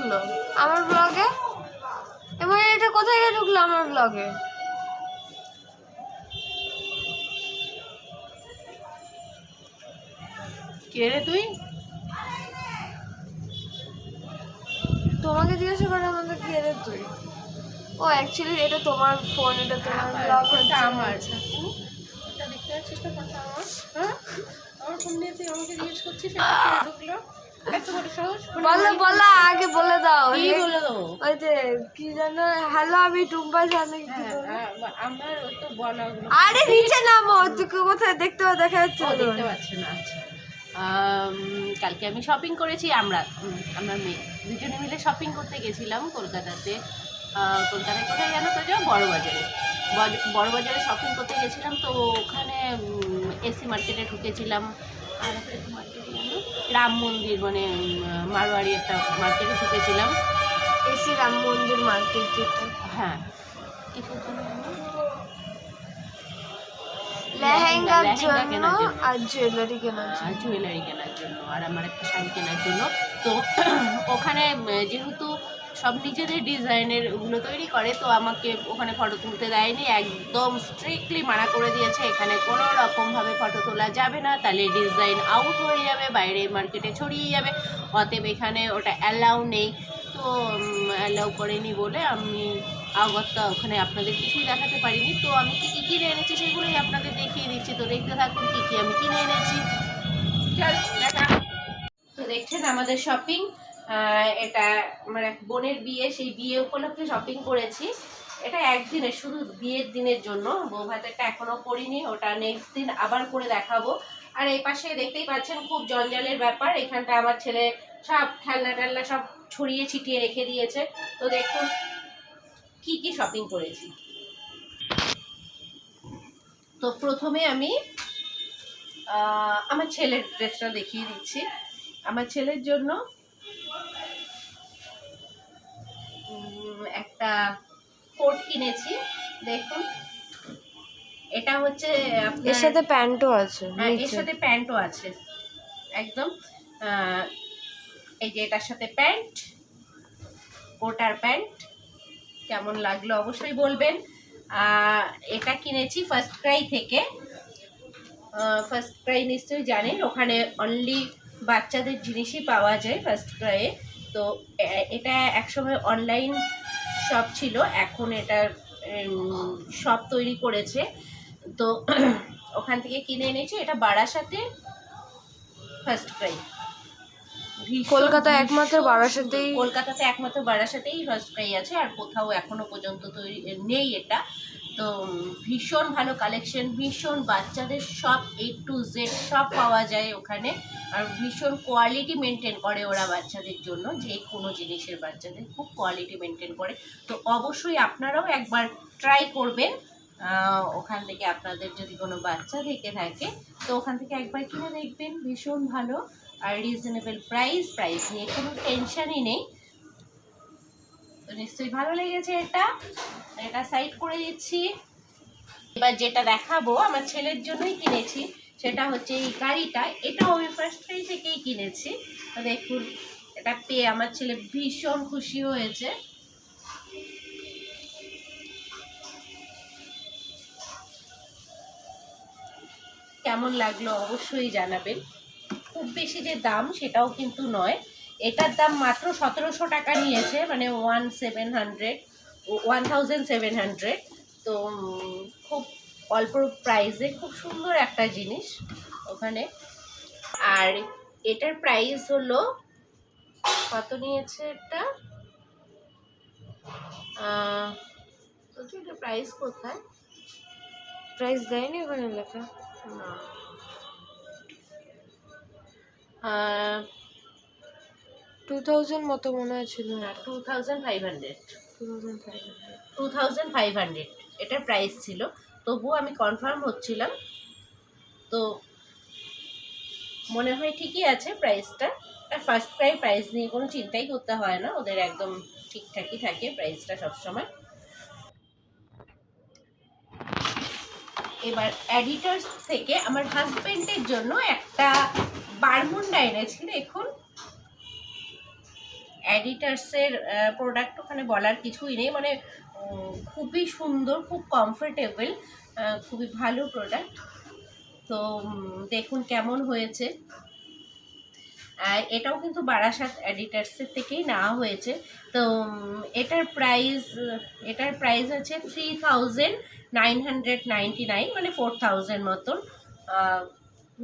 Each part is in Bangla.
ঢুকলো আমার ব্লগে? এবার এটা কোথায় গিয়ে ঢুকলো আমার ব্লগে? কে রে তুই? তোমাকে জিজ্ঞাসা করে আমাকে কে রে তুই? ও অ্যাকচুয়ালি এটা তোমার ফোন, এটা তোমার ব্লগ হচ্ছে আমার। এটা দেখতে পাচ্ছিস না ফোনটা আমার? হ্যাঁ, আমার ফোন নিয়ে তুই আমাকে জিজ্ঞেস করছিস এটা কে ঢুকলো? এত বড় সাহস? বলো বলো, আগে বলে দাও। কি বলে দেবো? ওই যে কি জানো, হ্যালো আমি টুম্পা জানি। আমার ওই তো বলা। আরে নিচে নামো, তুই কোথায় দেখতে দেখা যাচ্ছে? দেখতে পাচ্ছি না। আচ্ছা, কালকে আমি শপিং করেছি। আমরা মেয়ে দুজনে মিলে শপিং করতে গেছিলাম কলকাতাতে। কলকাতায় কোথায় জানো তো? যাও বড়বাজারে শপিং করতে গেছিলাম। তো ওখানে এসি মার্কেটে ঢুকেছিলাম। আর একটা মার্কেটে জানো, রাম মন্দির, মানে মারোয়ারি একটা মার্কেটে ঢুকেছিলাম। এসি রাম মন্দির মার্কেট যেটা। হ্যাঁ, লেহেঙ্গার জন্য আর জুয়েলারি কেনার জন্য আর আমার একটা শাড়ি কেনার জন্য। তো ওখানে যেহেতু সব নিজেদের ডিজাইনের ওগুলো তৈরি করে, তো আমাকে ওখানে ফটো তুলতে দেয়নি। একদম স্ট্রিক্টলি মানা করে দিয়েছে এখানে কোনো রকমভাবে ফটো তোলা যাবে না, তাহলে ডিজাইন আউট হয়ে যাবে, বাইরে মার্কেটে ছড়িয়ে যাবে। অতএব এখানে ওটা অ্যালাউ নেই। তো অ্যালাউ করেনি বলে আমি আগত্তা ওখানে আপনাদের কিছুই দেখাতে পারিনি। তো আমি কী কী কিনে এনেছি সেগুলোই আপনাদের দেখিয়ে দিচ্ছি। তো দেখতে থাকুন কী কী আমি কিনে এনেছি। চল দেখা। তো দেখছেন আমাদের শপিং। এটা আমার এক বোনের বিয়ে, সেই বিয়ে উপলক্ষে শপিং করেছি। এটা একদিনের, শুধু বিয়ের দিনের জন্য। বউ ভাতেরটা এখনও করিনি, ওটা নেক্সট দিন আবার করে দেখাবো। আর এই পাশে দেখতেই পাচ্ছেন খুব জঞ্জালের ব্যাপার। এখানটা আমার ছেলে সব খেলনা টেলনা সব ছড়িয়ে ছিটিয়ে রেখে দিয়েছে। তো দেখুন কি কি শপিং করেছি। তো প্রথমে আমি আমার ছেলের ড্রেসটা দেখিয়ে দিচ্ছি। আমার ছেলের জন্য একটা কোট কিনেছি। দেখুন, এটা হচ্ছে এর সাথে প্যান্টও আছে। এর সাথে প্যান্টও আছে একদম। এই যে এটার সাথে প্যান্ট, কোট আর প্যান্ট। কেমন লাগলো অবশ্যই বলবেন। এটা কিনেছি ফার্স্ট ক্রাই থেকে। ফার্স্ট ক্রাই নিশ্চয়ই জানেন, ওখানে অনলি বাচ্চাদের জিনিসই পাওয়া যায় ফার্স্ট ক্রাইয়ে। তো এটা একসময় অনলাইন শপ ছিল, এখন এটার শপ তৈরি করেছে। তো ওখান থেকে কিনে এনেছি। এটা বারাসাতে ফার্স্ট ক্রাই। কলকাতায় একমাত্র বারাসাতেই, কলকাতাতে একমাত্র বারাসাতেই ফার্স্ট ক্রাই আছে, আর কোথাও এখনো পর্যন্ত তৈরি নেই এটা। তো ভীষণ ভালো কালেকশন, ভীষণ বাচ্চাদের সব A to Z সব পাওয়া যায় ওখানে। আর ভীষণ কোয়ালিটি মেনটেন করে ওরা বাচ্চাদের জন্য, যে কোনো জিনিসের বাচ্চাদের খুব কোয়ালিটি মেনটেন করে। তো অবশ্যই আপনারাও একবার ট্রাই করবেন। ওখান থেকে আপনাদের যদি কোনো বাচ্চা থেকে থাকে তো ওখান থেকে একবার কিনে দেখবেন, ভীষণ ভালো আর রিজনেবল প্রাইস নিয়ে কোনো টেনশনই নেই। তো নিশ্চয়ই ভালো লেগেছে। এটা সাইড করে দিচ্ছি। এবার যেটা দেখাবো আমার ছেলের জন্যই কিনেছি, সেটা হচ্ছে এই গাড়িটা। এটাও আমি ফার্স্ট ক্রাই থেকেই কিনেছি। তো দেখুন, এটা পেয়ে আমার ছেলে ভীষণ খুশি হয়েছে। কেমন লাগলো অবশ্যই জানাবেন। খুব বেশি যে দাম সেটাও কিন্তু নয়, এটার দাম মাত্র 1700 টাকা নিয়েছে, মানে 1700। তো খুব অল্প প্রাইসে খুব সুন্দর একটা জিনিস ওখানে। আর এটার প্রাইস হলো কত নিয়েছে এটা, এটা প্রাইস কোথায়? প্রাইস দেয়নি ওখানে লেখা না, 2000 মতো মনে হয় ছিল। 2500 এটার প্রাইস ছিল। তবুও আমি কনফার্ম হচ্ছিলাম, তো মনে হয় ঠিকই আছে প্রাইসটা। আর ফার্স্ট ক্রাই প্রাইস নিয়ে কোনো চিন্তাই করতে হয় না, ওদের একদম ঠিকঠাকই থাকে প্রাইসটা সবসময়। এবার এডিটরস থেকে আমার হাজবেন্ডের জন্য একটা বারমুন্ডা এনেছি। দেখুন অ্যাডিটার্সের প্রোডাক্ট ওখানে বলার কিছুই নেই, মানে খুবই সুন্দর, খুব কমফোর্টেবল, খুবই ভালো প্রোডাক্ট। তো দেখুন কেমন হয়েছে। এটাও কিন্তু বারাসাত এডিটার্সের থেকেই নেওয়া হয়েছে। তো এটার প্রাইস আছে 3999, মানে 4000 মতন।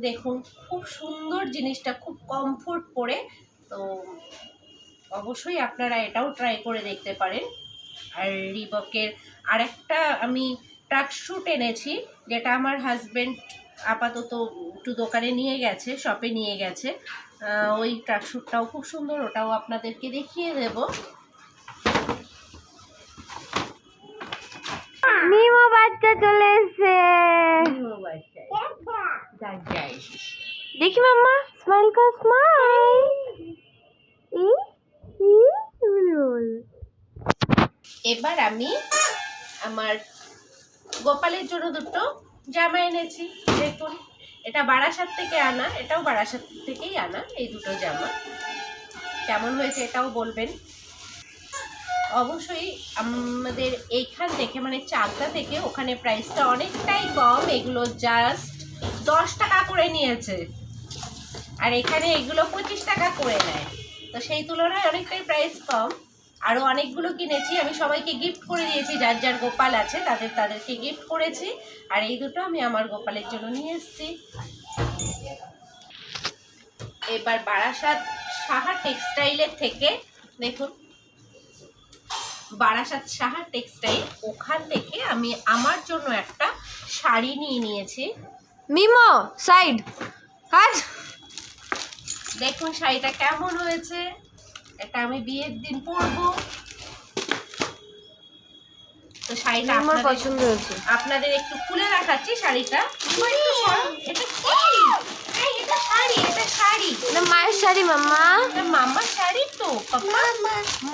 দেখুন খুব সুন্দর জিনিসটা, খুব কমফোর্ট পরে। তো অবশ্যই আপনারা এটাও ট্রাই করে দেখতে পারেন। আর রিবকের আরেকটা আমি ট্রাক শ্যুট এনেছি, যেটা আমার হাজব্যান্ড আপাতত একটু দোকানে নিয়ে গেছে, শপে নিয়ে গেছে। ওই ট্রাক শ্যুটটাও খুব সুন্দর, ওটাও আপনাদেরকে দেখিয়ে দেব। মিমো বাচ্চা চলে এসেছে। দেখি মাম্মা, স্মাইল কর, স্মাইল। এবার আমি আমার গোপালের জন্য দুটো জামা এনেছি। দেখুন এটা বারাসাত থেকে আনা, এটাও বারাসাত থেকেই আনা। এই দুটো জামা কেমন হয়েছে এটাও বলবেন অবশ্যই। আমাদের এইখান থেকে মানে চাকদা থেকে ওখানে প্রাইসটা অনেকটাই কম, এগুলো জাস্ট 10 টাকা করে নিয়েছে, আর এখানে এগুলো 25 টাকা করে নেয়। তো সেই তুলনায় অনেকটাই প্রাইস কম। আরও অনেকগুলো কিনেছি, আমি সবাইকে গিফট করে দিয়েছি, যার যার গোপাল আছে তাদেরকে গিফট করেছি। আর এই দুটো আমি আমার গোপালের জন্য নিয়ে এসেছি। এবার বারাসাত সাহা টেক্সটাইলের থেকে দেখুন, বারাসাত সাহা টেক্সটাইল, ওখান থেকে আমি আমার জন্য একটা শাড়ি নিয়ে নিয়েছি। মিমো সাইড হাট। দেখুন শাড়িটা কেমন হয়েছে, এটা আমি বিয়ের দিন পরবো। তো শাড়িটা আমার পছন্দ হয়েছে। আপনাদের একটু খুলে দেখাচ্ছি শাড়িটা। এটা কি? এটা শাড়ি, এটা শাড়ি। না মায়ের শাড়ি মাম্মা। এটা মাম্মার শাড়ি তো পাপা।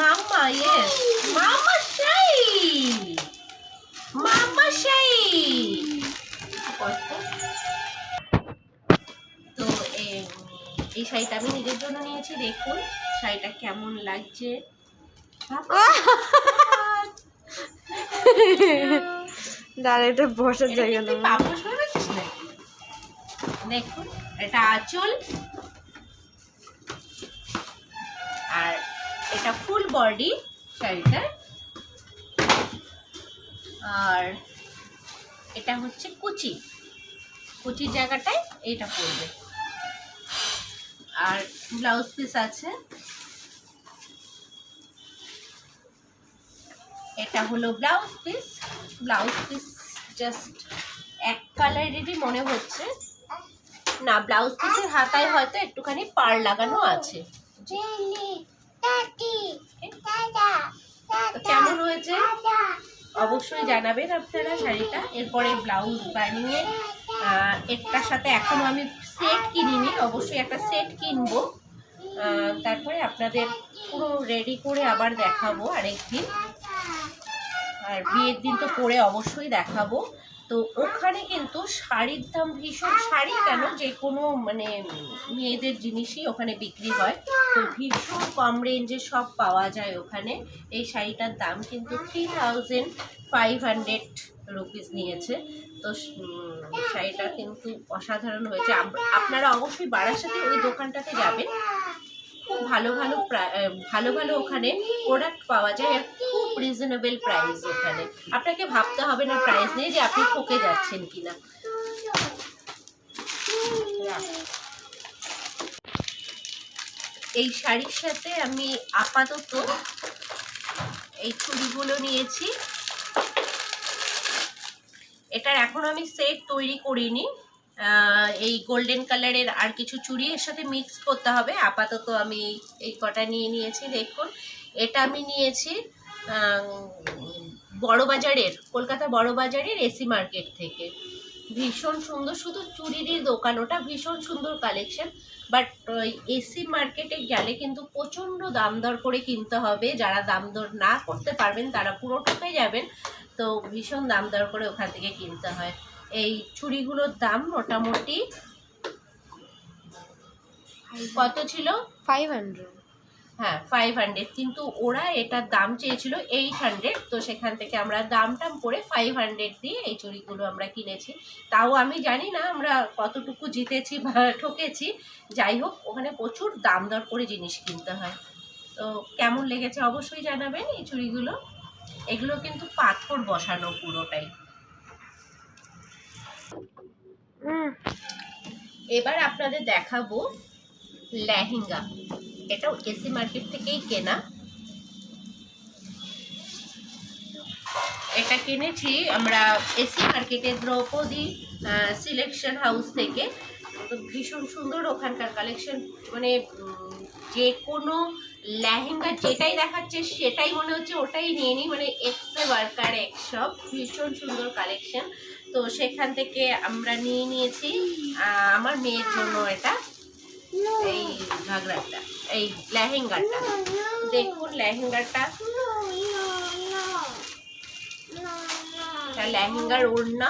মাম্মা, ইয়েস মাম্মার শাড়ি, মাম্মার শাড়ি। তো এই শাড়িটা আমি নিজের জন্য নিয়েছি। দেখুন শাড়িটা কেমন লাগছে। দাঁড়া, এটা বসার জায়গা না। পাপোশ ভেবেছিস নাকি? দেখুন এটা আঁচল, আর এটা ফুল বডি শাড়িটা, আর এটা হচ্ছে কুচির জায়গাটায় এইটা পড়বে। আর ব্লাউজ পিস আছে, এটা হলো ব্লাউজ পিস জাস্ট এক কালারেরই মনে হচ্ছে না, ব্লাউজ পিসের হাতায় হয়তো একটুখানি পাড় লাগানো আছে। তো কেমন হয়েছে অবশ্যই জানাবেন আপনারা শাড়িটা। এরপরে ব্লাউজ বানিয়ে এটার সাথে এখনো আমি সেট কিনিনি, অবশ্যই একটা সেট কিনবো। তারপরে আপনাদের পুরো রেডি করে আবার দেখাবো আরেকদিন। আর বিয়ের দিন তো পরে অবশ্যই দেখাবো। তো ওখানে কিন্তু শাড়ির দাম ভীষণ, শাড়ি কেন যে কোনো মানে মেয়েদের জিনিসই ওখানে বিক্রি হয়। তো ভীষণ কম রেঞ্জে সব পাওয়া যায় ওখানে। এই শাড়িটার দাম কিন্তু 3500 রুপিস নিয়েছে। তো শাড়িটা কিন্তু অসাধারণ হয়েছে। আপনারা অবশ্যই বারাসাতে ওই দোকানটাতে যাবেন, খুব ভালো ভালো ওখানে প্রোডাক্ট পাওয়া যায়, আর খুব রিজনেবল প্রাইস ওখানে। আপনাকে ভাবতে হবে না প্রাইস নিয়ে যে আপনি ঠকে যাচ্ছেন কিনা। এই শাড়ির সাথে আমি আপাতত এই চুড়িগুলো নিয়েছি। এটার এখন আমি সেট তৈরি করিনি, এই গোল্ডেন কালারের আর কিছু চুড়ি এর সাথে মিক্স করতে হবে। আপাতত আমি এই কটা নিয়ে নিয়েছি। দেখুন এটা আমি নিয়েছি বড়বাজারের, কলকাতা বড়বাজারের এসি মার্কেট থেকে। ভীষণ সুন্দর, শুধু চুড়িরই দোকান ওটা, ভীষণ সুন্দর কালেকশন। বাট এসি মার্কেটে গেলে কিন্তু প্রচণ্ড দাম দর করে কিনতে হবে। যারা দাম দর না করতে পারবেন তারা পুরো ঠকে যাবেন। তো ভীষণ দাম দর করে ওখান থেকে কিনতে হয়। এই চুড়িগুলোর দাম মোটামুটি কত ছিল? 500। হ্যাঁ 500, কিন্তু ওরা এটার দাম চেয়েছিল 800, তো সেখান থেকে আমরা দাম টাম করে 500 দিয়ে এই চুড়িগুলো আমরা কিনেছি। তাও আমি জানি না আমরা কতটুকু জিতেছি বা ঠকেছি, যাই হোক ওখানে প্রচুর দাম দর করে জিনিস কিনতে হয়। তো কেমন লেগেছে অবশ্যই জানাবেন এই চুড়িগুলো। এগুলো কিন্তু পাথর বসানো পুরোটাই। এবার আপনাদের দেখাবো লেহেঙ্গা। এটাও এসি মার্কেট থেকেই কেনা। এটা কিনেছি আমরা এসি মার্কেটের দ্রৌপদী সিলেকশন হাউস থেকে। তো ভীষণ সুন্দর ওখানকার কালেকশন, মানে যে কোনো লেহেঙ্গা যেটাই দেখাচ্ছে সেটাই মনে হচ্ছে ওটাই নিয়ে নিই, মানে এক্সে ওয়ার্কার এক সব ভীষণ সুন্দর কালেকশন। তো সেখান থেকে আমরা নিয়ে নিয়েছি আমার মেয়ের জন্য এটা, এই ঘাগরাটা, এই লেহেঙ্গাটা। দেখুন লেহেঙ্গাটা, লেহেঙ্গার ওড়না,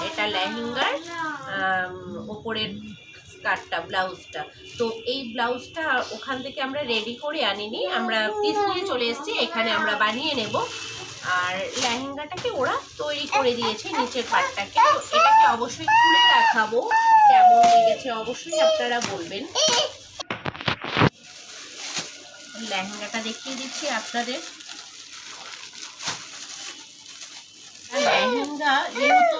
এটা লেহেঙ্গার ওপরের স্কার্টটা, ব্লাউজটা। তো এই ব্লাউজটা ওখান থেকে আমরা রেডি করে আনিনি, আমরা পিস নিয়ে চলে এসেছি, এখানে আমরা বানিয়ে নেব। আর লেহেঙ্গাটাকে ওরা তৈরি করে দিয়েছে নিচের পাটটাকে। তো এটাকে অবশ্যই খুলে দেখাবো, কেমন লেগেছে অবশ্যই আপনারা বলবেন। লেহেঙ্গাটা দেখিয়ে দিচ্ছি আপনাদের। লেহেঙ্গা যেহেতু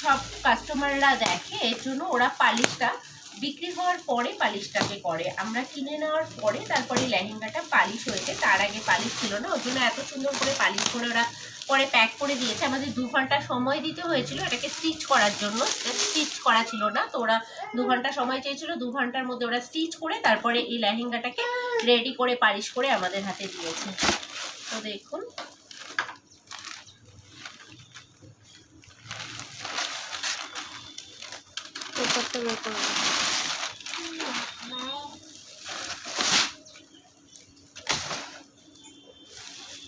সব কাস্টমাররা দেখে, এর জন্য ওরা পালিশটা বিক্রি হওয়ার পরে পালিশটাকে করে। আমরা কিনে নেওয়ার পরে তারপরে লেহেঙ্গাটা পালিশ হয়েছে, তার আগে পালিশ ছিল না, ওই জন্য এত সুন্দর করে পালিশ করে ওরা পরে প্যাক করে দিয়েছে। আমাদের 2 ঘন্টা সময় দিতে হয়েছিল এটাকে স্টিচ করার জন্য, স্টিচ করা ছিল না, তো ওরা 2 ঘন্টা সময় চেয়েছিল, 2 ঘন্টার মধ্যে ওরা স্টিচ করে তারপরে এই লেহেঙ্গাটাকে রেডি করে পালিশ করে আমাদের হাতে দিয়েছে। তো দেখুন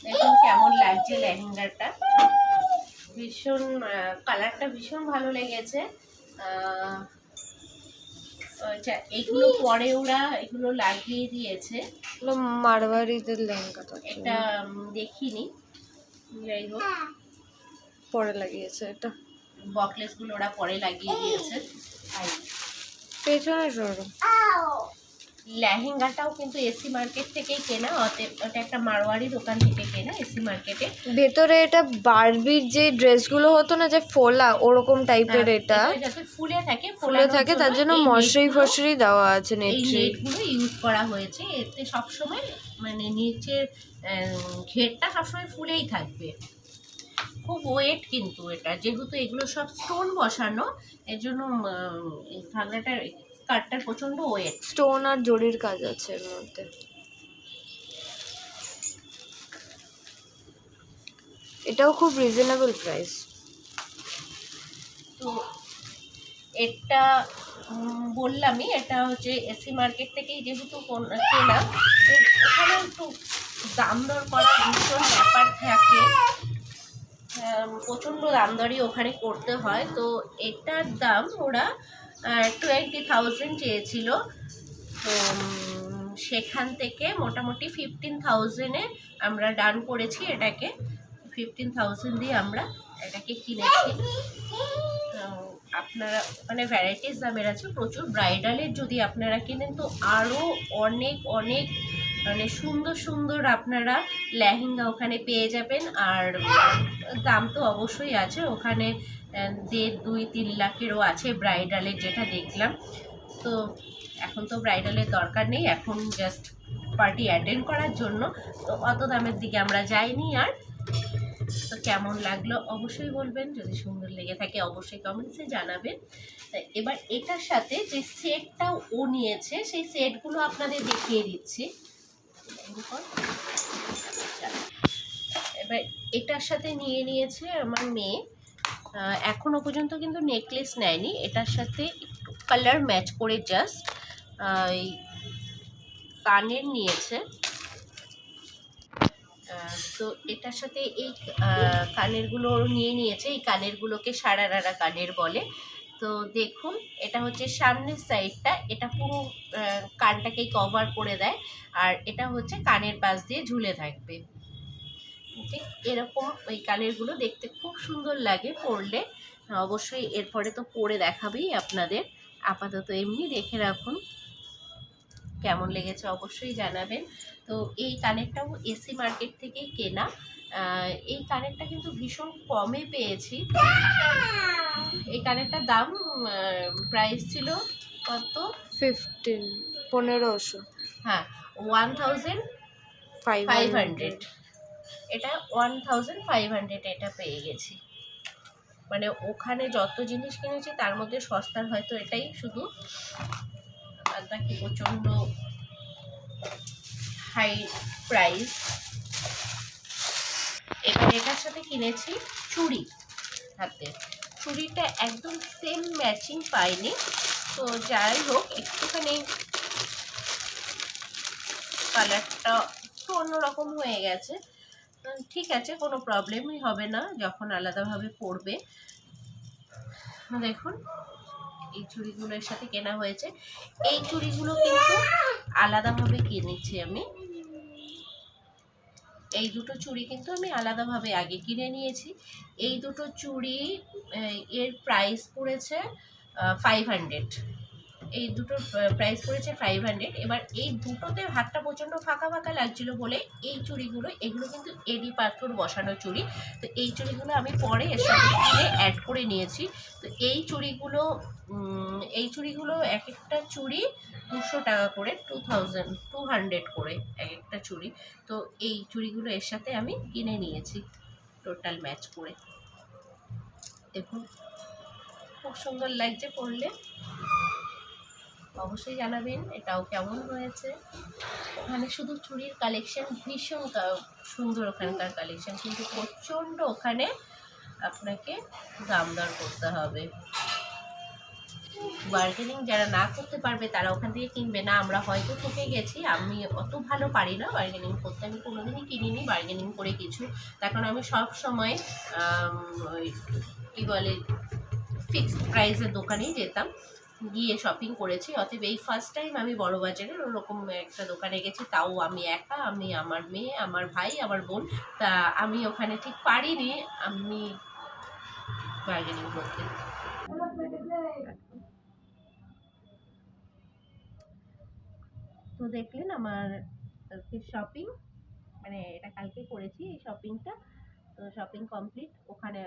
দেখুন কেমন লাগছে লেহেঙ্গাটা, ভীষণ কালারটা ভীষণ ভালো লেগেছে। এগুলো পরে ওরা এগুলো লাগিয়ে দিয়েছে, মারওয়ারিদের লেহেঙ্গাটা এটা দেখিনি, যাই হোক পরে লাগিয়েছে। এটা বকলেসগুলো ওরা পরে লাগিয়ে দিয়েছে। পেছনে সরো। লেহেঙ্গাটাও কিন্তু এসি মার্কেট থেকেই কেনা, ওটা একটা মারওয়ারি দোকান থেকে কেনা এসি মার্কেটে। ভেতরে এটা বারবির যে ড্রেসগুলো হতো না যে ফোলা, ওরকম টাইপের, এটা যাতে ফুলে থাকে, ফুলে থাকে, তার জন্য মশারি ফশারি দেওয়া আছে, নেটগুলো ইউজ করা হয়েছে। এতে সবসময় মানে নিচের ঘেরটা সবসময় ফুলেই থাকবে। খুব ওয়েট কিন্তু এটা, যেহেতু এগুলো সব স্টোন বসানো, এর জন্য ঘাগরাটার স্কার্টটার প্রচন্ড ওয়েট। স্টোন আর জরির কাজ আছে এর মধ্যে। এটাও খুব রিজনেবল প্রাইস। তো এটা বললামই, এটা হচ্ছে এসি মার্কেট থেকেই যেহেতু কেনা, তো ওখানে একটু দাম দর করার ভীষণ ব্যাপার থাকে, প্রচণ্ড দাম দরই ওখানে করতে হয়। তো এটার দাম ওরা 20,000 চেয়েছিল, তো সেখান থেকে মোটামুটি 15,000-এ আমরা ডান করেছি এটাকে। 15,000 দিয়ে আমরা এটাকে কিনেছি। আপনারা মানে ভ্যারাইটিস দামের আছে প্রচুর। ব্রাইডালের যদি আপনারা কিনেন তো আরও অনেক অনেক মানে সুন্দর সুন্দর আপনারা লেহেঙ্গা ওখানে পেয়ে যাবেন। আর দাম তো অবশ্যই আছে ওখানে, 1.5, 2, 3 লাখেরও আছে ব্রাইডালের, যেটা দেখলাম। তো এখন তো ব্রাইডালের দরকার নেই, এখন জাস্ট পার্টি অ্যাটেন্ড করার জন্য, তো অত দামের দিকে আমরা যাইনি। আর তো কেমন লাগলো অবশ্যই বলবেন, যদি সুন্দর লেগে থাকে অবশ্যই কমেন্টসে জানাবেন। এবার এটার সাথে যে সেটটাও ও নিয়েছে, সেই সেটগুলো আপনাদের দেখিয়ে দিচ্ছি। এবার এটার সাথে নিয়ে নিয়েছে আমার মেয়ে, এখনো পর্যন্ত কিন্তু নেকলেস নেয়নি। এটার সাথে একটু কালার ম্যাচ করে জাস্ট এই কানের নিয়েছে। তো এটার সাথে এই কানেরগুলো নিয়ে নিয়েছে, এই কানেরগুলোকে সারারারা কানের বলে। তো দেখুন, এটা হচ্ছে সামনের সাইডটা, এটা পুরো কানটাকেই কভার করে দেয়, আর এটা হচ্ছে কানের পাশ দিয়ে ঝুলে থাকবে। ঠিক এরকম ওই কানেরগুলো দেখতে খুব সুন্দর লাগে পরলে। অবশ্যই এরপরে তো পরে দেখাবেই আপনাদের, আপাতত এমনি দেখে রাখুন, কেমন লেগেছে অবশ্যই জানাবেন। তো এই কানেরটাও এসি মার্কেট থেকেই কেনা। এই কানেরটা কিন্তু ভীষণ কমে পেয়েছি। এই কানেরটার দাম প্রাইস ছিল কত, 1500। হ্যাঁ 1500। এটা 1500 এটা পেয়ে গেছি। মানে ওখানে যত জিনিস কিনেছি তার মধ্যে সস্তার হয়তো এটাই শুধু, আর বাকি প্রচণ্ড হাই প্রাইস। এবার এটার সাথে কিনেছি চুড়ি, হাতের চুড়িটা একদম সেম ম্যাচিং পাইনি, তো যাই হোক একটুখানি কালারটা একটু অন্যরকম হয়ে গেছে। ঠিক আছে, কোনো প্রবলেমই হবে না যখন আলাদাভাবে পরবে। দেখুন এই চুড়িগুলোর সাথে কেনা হয়েছে। এই চুড়িগুলো কিন্তু আলাদাভাবে কিনেছি আমি। এই দুটো চুড়ি কিন্তু আমি আলাদাভাবে আগে কিনে নিয়েছি। এই দুটো চুড়ি এর প্রাইস পড়েছে 500। এই দুটোর প্রাইস পড়েছে 500। এবার এই দুটোতে হাতটা প্রচণ্ড ফাঁকা ফাঁকা লাগছিল বলে এই চুড়িগুলো, এগুলো কিন্তু এডি পাথর বসানো চুড়ি, তো এই চুড়িগুলো আমি পরে এর সাথে অ্যাড করে নিয়েছি। তো এই চুড়িগুলো এক একটা চুড়ি 200 টাকা করে, 200 করে এক একটা চুড়ি। তো এই চুড়িগুলো এর সাথে আমি কিনে নিয়েছি টোটাল ম্যাচ করে। দেখুন খুব সুন্দর লাগছে পরলে, অবশ্যই জানাবেন এটাও কেমন হয়েছে। ওখানে শুধু চুড়ির কালেকশন ভীষণ সুন্দর, ওখানকার কালেকশন কিন্তু প্রচণ্ড, ওখানে আপনাকে দাম দর করতে হবে। বার্গেনিং যারা না করতে পারবে তারা ওখান থেকে কিনবে না। আমরা হয়তো ঠকে গেছি, আমি অত ভালো পারি না বার্গেনিং করতে, আমি কোনোদিনই কিনিনি বার্গেনিং করে কিছু। তার কারণ আমি সব সময় কী বলে ফিক্সড প্রাইসের দোকানেই যেতাম, গিয়ে শপিং করেছি। অতএব এই ফার্স্ট টাইম আমি বড় বাজারের ওরকম একটা দোকানে গেছি, তাও আমি একা, আমি, আমার মেয়ে, আমার ভাই, আমার বোন। তা আমি ওখানে ঠিক পারিনি আমি বার্গেনিং করতে। তো দেখলেন আমার শপিং, মানে এটা কালকে করেছি এই শপিংটা। তো শপিং কমপ্লিট। ওখানে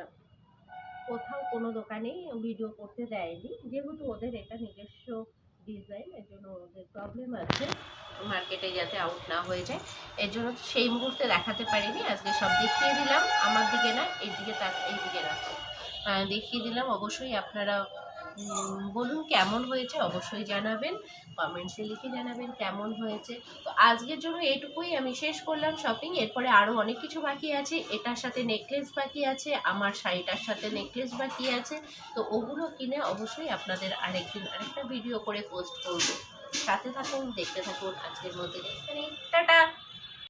কোথাও কোনো দোকানেই ভিডিও করতে দেয়নি, যেহেতু ওদের এটা নিজস্ব ডিজাইন, এর জন্য ওদের প্রবলেম আছে মার্কেটে যাতে আউট না হয়ে যায়, এর জন্য সেই মুহূর্তে দেখাতে পারিনি। আজকে সব দেখিয়ে দিলাম, আমার দিকে না, এইদিকে এইদিকে রাখো, দেখিয়ে দিলাম। অবশ্যই আপনারা বলুন কেমন হয়েছে, অবশ্যই জানাবেন, কমেন্টসে লিখে জানাবেন কেমন হয়েছে। তো আজকের জন্য এটুকুই, আমি শেষ করলাম শপিং। এরপরে আরও অনেক কিছু বাকি আছে, এটার সাথে নেকলেস বাকি আছে, আমার শাড়িটার সাথে নেকলেস বাকি আছে। তো ওগুলো কিনে অবশ্যই আপনাদের আরেকদিন আরেকটা ভিডিও করে পোস্ট করব। সাথে থাকুন, দেখতে থাকুন। আজকের মধ্যে এখানে টাটা।